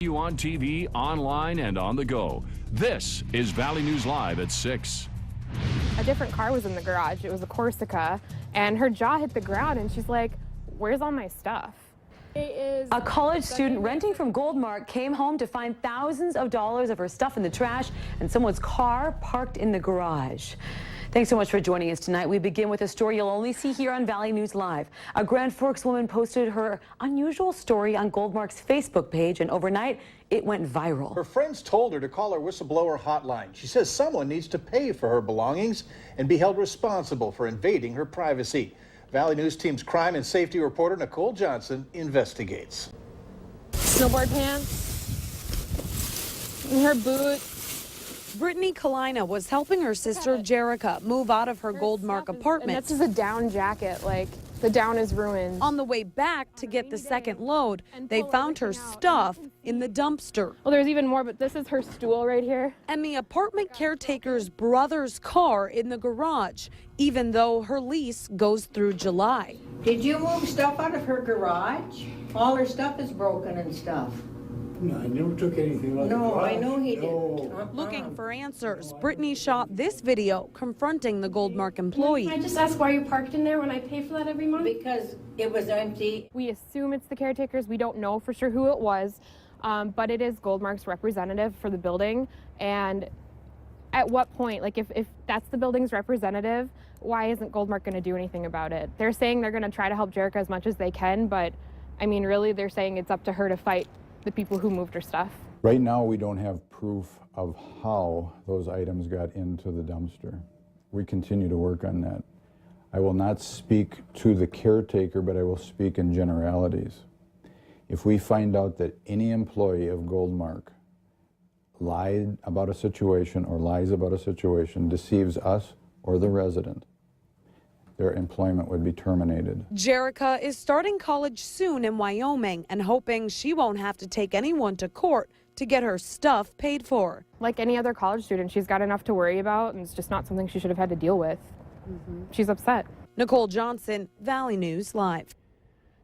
You on TV, online, and on the go. This is Valley News Live at 6. A different car was in the garage. It was a Corsica, and her jaw hit the ground, and she's like, where's all my stuff? A college student renting from Goldmark came home to find thousands of dollars of her stuff in the trash and someone's car parked in the garage. Thanks so much for joining us tonight. We begin with a story you'll only see here on Valley News Live. A Grand Forks woman posted her unusual story on Goldmark's Facebook page, and overnight it went viral. Her friends told her to call her whistleblower hotline. She says someone needs to pay for her belongings and be held responsible for invading her privacy. Valley News Team's crime and safety reporter Nicole Johnson investigates. Snowboard pants, and her boots. Brittany Kalina was helping her sister Jerica move out of her Goldmark apartment. And this is a down jacket, like the down is ruined. On the way back to get the second load, they found her stuff in the dumpster. Well, there's even more, but this is her stool right here. And the apartment caretaker's brother's car in the garage, even though her lease goes through July. Did you move stuff out of her garage? All her stuff is broken and stuff. No, I never took anything like that. No, I know he didn't. Looking for answers, Brittany shot this video confronting the Goldmark employee. Can I just ask why you parked in there when I pay for that every month? Because it was empty. We assume it's the caretakers. We don't know for sure who it was, but it is Goldmark's representative for the building. And at what point, like if that's the building's representative, why isn't Goldmark going to do anything about it? They're saying they're going to try to help Jerica as much as they can, but I mean, really, they're saying it's up to her to fight the people who moved her stuff. Right now, we don't have proof of how those items got into the dumpster. We continue to work on that. I will not speak to the caretaker, but I will speak in generalities. If we find out that any employee of Goldmark lied about a situation or lies about a situation, deceives us or the resident, their employment would be terminated. Jerica is starting college soon in Wyoming and hoping she won't have to take anyone to court to get her stuff paid for. Like any other college student, she's got enough to worry about, and it's just not something she should have had to deal with. She's upset. Nicole Johnson, Valley News Live.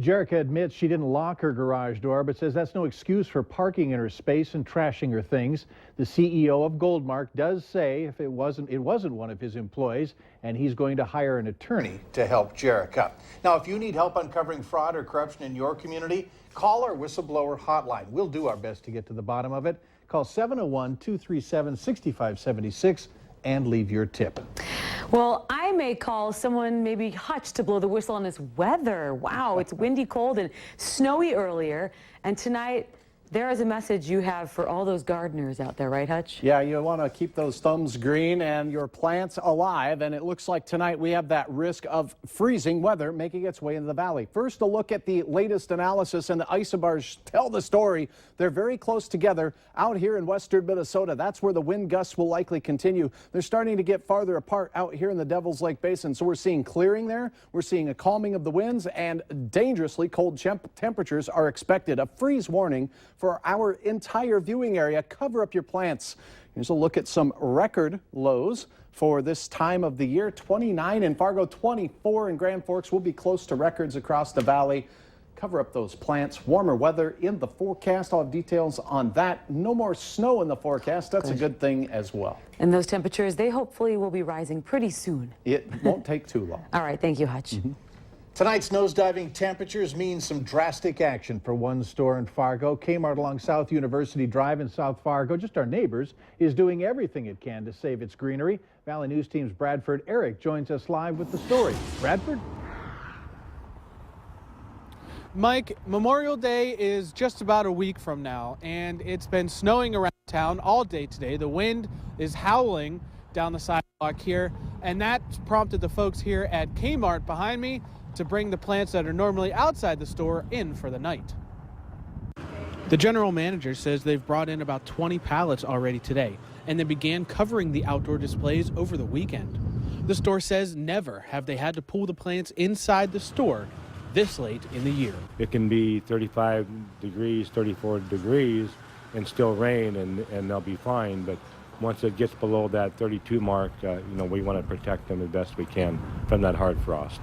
Jerica admits she didn't lock her garage door, but says that's no excuse for parking in her space and trashing her things. The CEO of Goldmark does say if it wasn't one of his employees, and he's going to hire an attorney to help Jerica. Now, if you need help uncovering fraud or corruption in your community, call our whistleblower hotline. We'll do our best to get to the bottom of it. Call 701-237-6576 and leave your tip. Well, I may call someone, maybe Hutch, to blow the whistle on this weather. Wow, it's windy, cold, and snowy earlier. And tonight, there is a message you have for all those gardeners out there, right, Hutch? Yeah, you want to keep those thumbs green and your plants alive. And it looks like tonight we have that risk of freezing weather making its way into the valley. First, a look at the latest analysis, and the isobars tell the story. They're very close together out here in western Minnesota. That's where the wind gusts will likely continue. They're starting to get farther apart out here in the Devil's Lake Basin. So we're seeing clearing there. We're seeing a calming of the winds, and dangerously cold temperatures are expected. A freeze warning for our entire viewing area. Cover up your plants. Here's a look at some record lows for this time of the year. 29 in Fargo, 24 in Grand Forks. We'll be close to records across the valley. Cover up those plants. Warmer weather in the forecast. I'll have details on that. No more snow in the forecast. That's a good thing as well. And those temperatures, they hopefully will be rising pretty soon. It won't take too long. All right, thank you, Hutch. Tonight's nosediving temperatures mean some drastic action for one store in Fargo. Kmart along South University Drive in South Fargo, just our neighbors, is doing everything it can to save its greenery. Valley News Team's Bradford Eric joins us live with the story. Bradford? Mike, Memorial Day is just about a week from now, and it's been snowing around town all day today. The wind is howling down the sidewalk here, and that prompted the folks here at Kmart behind me to bring the plants that are normally outside the store in for the night. The general manager says they've brought in about 20 pallets already today, and they began covering the outdoor displays over the weekend. The store says never have they had to pull the plants inside the store this late in the year. It can be 35 degrees, 34 degrees, and still rain, and they'll be fine. But once it gets below that 32 mark, we want to protect them as best we can from that hard frost.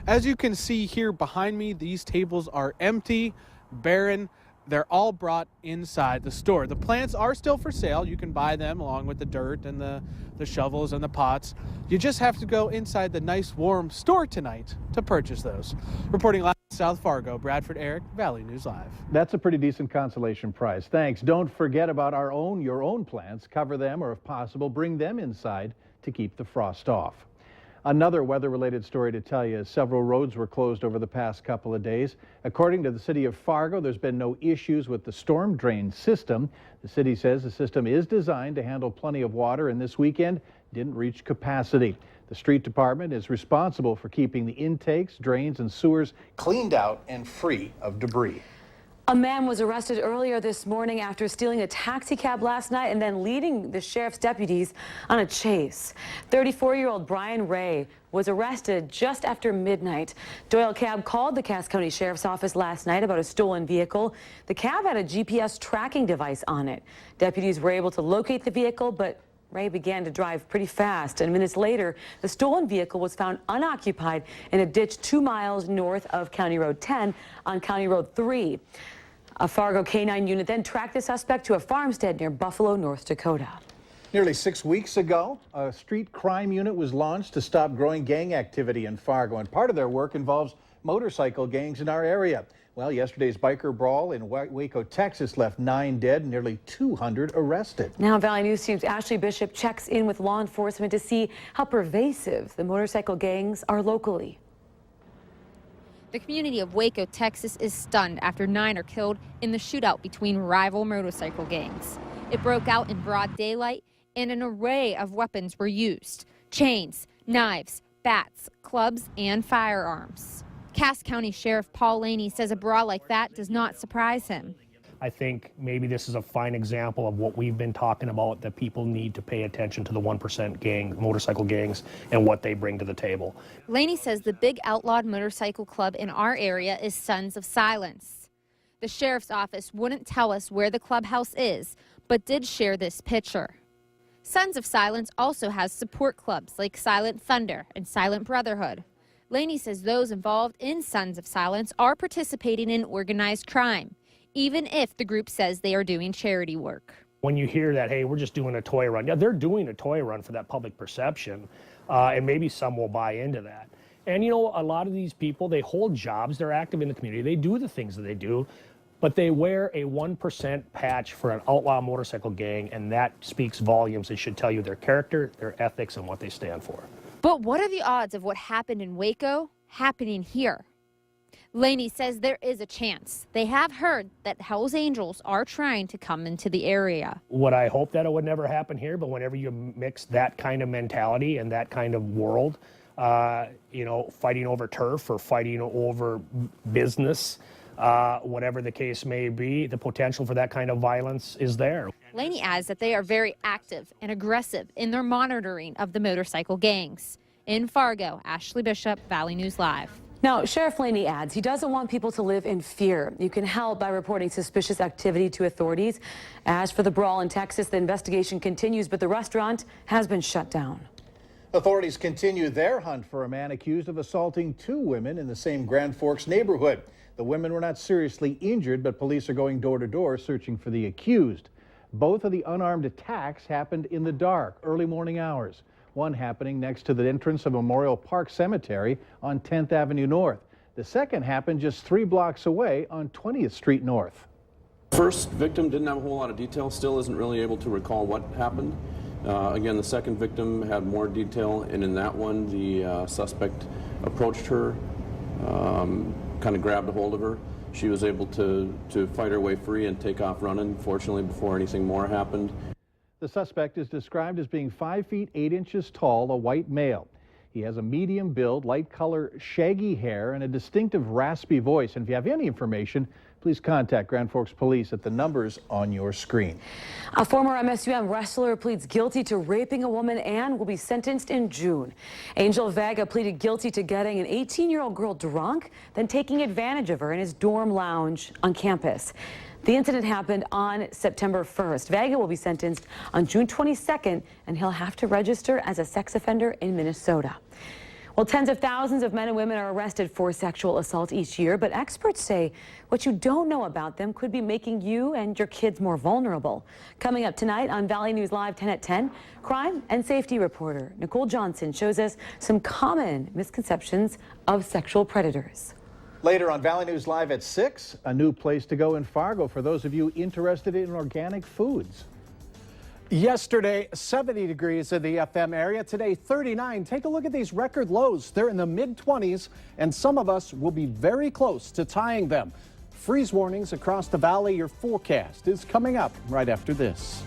As you can see here behind me, these tables are empty. barren. They're all brought inside the store. The plants are still for sale. You can buy them along with the dirt and the shovels and the pots. You just have to go inside the nice warm store tonight to purchase those. Reporting live in South Fargo, Bradford Eric, Valley News Live. That's a pretty decent consolation prize. Thanks. Don't forget about your own plants. Cover them, or if possible, bring them inside to keep the frost off. Another weather-related story to tell you is several roads were closed over the past couple of days. According to the city of Fargo, there's been no issues with the storm drain system. The city says the system is designed to handle plenty of water, and this weekend didn't reach capacity. The street department is responsible for keeping the intakes, drains, and sewers cleaned out and free of debris. A man was arrested earlier this morning after stealing a taxi cab last night and then leading the sheriff's deputies on a chase. 34-year-old Brian Ray was arrested just after midnight. Doyle Cab called the Cass County Sheriff's Office last night about a stolen vehicle. The cab had a GPS tracking device on it. Deputies were able to locate the vehicle, but Ray began to drive pretty fast, and minutes later, the stolen vehicle was found unoccupied in a ditch 2 miles north of County Road 10 on County Road 3. A Fargo K-9 unit then tracked the suspect to a farmstead near Buffalo, North Dakota. Nearly 6 weeks ago, a street crime unit was launched to stop growing gang activity in Fargo, and part of their work involves motorcycle gangs in our area. Well, yesterday's biker brawl in Waco, Texas left 9 dead and nearly 200 arrested. Now, Valley News Team's Ashley Bishop checks in with law enforcement to see how pervasive the motorcycle gangs are locally. The community of Waco, Texas is stunned after 9 are killed in the shootout between rival motorcycle gangs. It broke out in broad daylight and an array of weapons were used: chains, knives, bats, clubs, and firearms. Cass County Sheriff Paul Laney says a brawl like that does not surprise him. I think maybe this is a fine example of what we've been talking about, that people need to pay attention to the 1% gang, motorcycle gangs, and what they bring to the table. Laney says the big outlawed motorcycle club in our area is Sons of Silence. The sheriff's office wouldn't tell us where the clubhouse is, but did share this picture. Sons of Silence also has support clubs like Silent Thunder and Silent Brotherhood. Laney says those involved in Sons of Silence are participating in organized crime, even if the group says they are doing charity work. When you hear that, hey, we're just doing a toy run. Yeah, they're doing a toy run for that public perception, and maybe some will buy into that. And, you know, a lot of these people, they hold jobs, they're active in the community, they do the things that they do, but they wear a 1% patch for an outlaw motorcycle gang, and that speaks volumes. It should tell you their character, their ethics, and what they stand for. But what are the odds of what happened in Waco happening here? Laney says there is a chance. They have heard that Hell's Angels are trying to come into the area. Would I hope that it would never happen here, but whenever you mix that kind of mentality and that kind of world, you know, fighting over turf or fighting over business, whatever the case may be, the potential for that kind of violence is there. Laney adds that they are very active and aggressive in their monitoring of the motorcycle gangs. In Fargo, Ashley Bishop, Valley News Live. Now, Sheriff Laney adds he doesn't want people to live in fear. You can help by reporting suspicious activity to authorities. As for the brawl in Texas, the investigation continues, but the restaurant has been shut down. Authorities continue their hunt for a man accused of assaulting 2 women in the same Grand Forks neighborhood. The women were not seriously injured, but police are going door to door searching for the accused. Both of the unarmed attacks happened in the dark, early morning hours. One happening next to the entrance of Memorial Park Cemetery on 10th Avenue North. The second happened just 3 blocks away on 20th Street North. First victim didn't have a whole lot of detail, still isn't really able to recall what happened. Again, the second victim had more detail, and in that one, the suspect approached her, kind of grabbed a hold of her. She was able to fight her way free and take off running, fortunately, before anything more happened. The suspect is described as being 5 feet 8 inches tall, a white male. He has a medium build, light color, shaggy hair, and a distinctive raspy voice. And if you have any information, please contact Grand Forks Police at the numbers on your screen. A former MSUM wrestler pleads guilty to raping a woman and will be sentenced in June. Angel Vega pleaded guilty to getting an 18-year-old girl drunk, then taking advantage of her in his dorm lounge on campus. The incident happened on September 1st. Vega will be sentenced on June 22nd, and he'll have to register as a sex offender in Minnesota. Well, tens of thousands of men and women are arrested for sexual assault each year, but experts say what you don't know about them could be making you and your kids more vulnerable. Coming up tonight on Valley News Live 10 at 10, crime and safety reporter Nicole Johnson shows us some common misconceptions of sexual predators. Later on Valley News Live at 6, a new place to go in Fargo for those of you interested in organic foods. Yesterday, 70 degrees in the FM area. Today, 39. Take a look at these record lows. They're in the mid-20s, and some of us will be very close to tying them. Freeze warnings across the valley. Your forecast is coming up right after this.